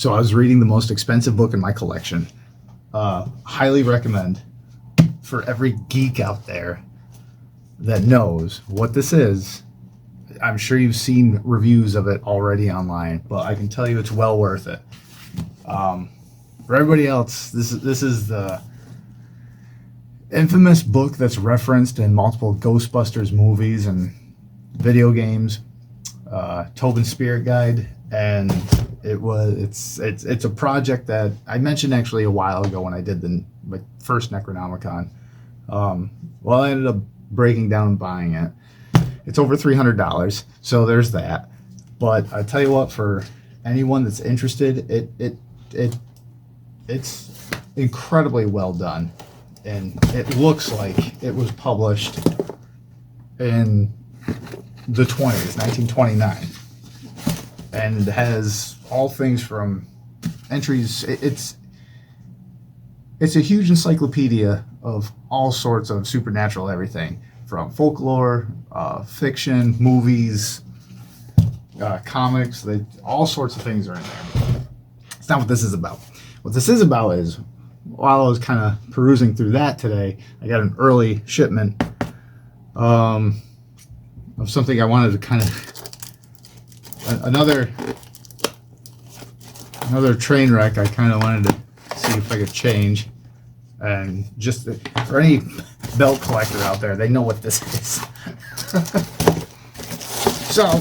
So I was reading the most expensive book in my collection. Highly recommend for every geek out there that knows what this is. I'm sure you've seen reviews of it already online, but I can tell you it's well worth it. For everybody else, this is the infamous book that's referenced in multiple Ghostbusters movies and video games, Tobin's Spirit Guide, and it's a project that I mentioned actually a while ago when I did my first Necronomicon. I ended up breaking down and buying it. It's over $300, so there's that. But I tell you what, for anyone that's interested, it's incredibly well done, and it looks like it was published in the 20s, 1929, and it has all things from entries. It's a huge encyclopedia of all sorts of supernatural everything, from folklore, fiction, movies, comics. All sorts of things are in there. It's not what this is about. What this is about is, while I was kind of perusing through that today, I got an early shipment of something I wanted to kind of another train wreck. I kind of wanted to see if I could change, and just for any belt collector out there, they know what this is. So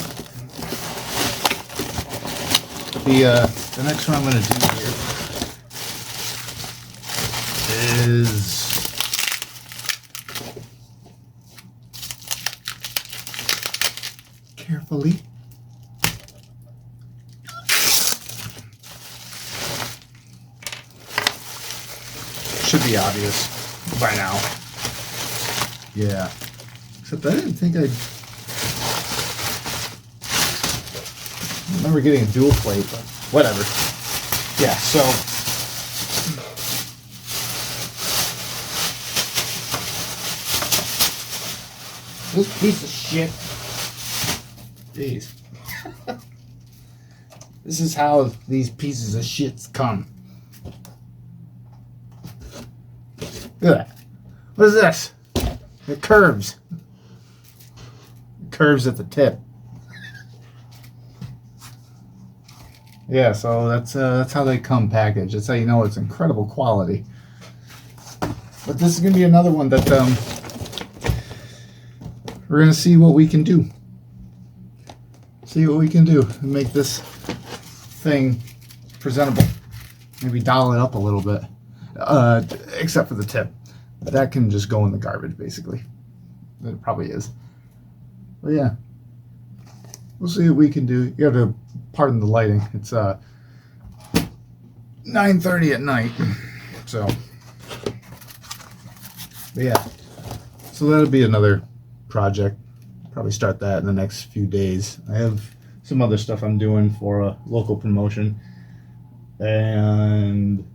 the next one I'm going to do here is carefully. Should be obvious by now. Yeah. Except I didn't think I'd remember getting a dual plate, but whatever. Yeah, so this piece of shit. Jeez. This is how these pieces of shit come. Look at that. What is this? It curves. It curves at the tip. Yeah, so that's how they come packaged. That's how you know it's incredible quality. But this is gonna be another one that we're gonna see what we can do. See what we can do and make this thing presentable. Maybe dial it up a little bit. Except for the tip. That can just go in the garbage, basically. It probably is. But yeah. We'll see what we can do. You have to pardon the lighting. It's 9:30 at night. So, but yeah. So that'll be another project. Probably start that in the next few days. I have some other stuff I'm doing for a local promotion. And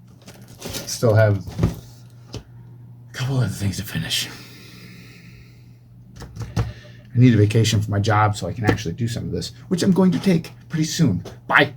still have a couple other things to finish. I need a vacation from my job so I can actually do some of this, which I'm going to take pretty soon. Bye.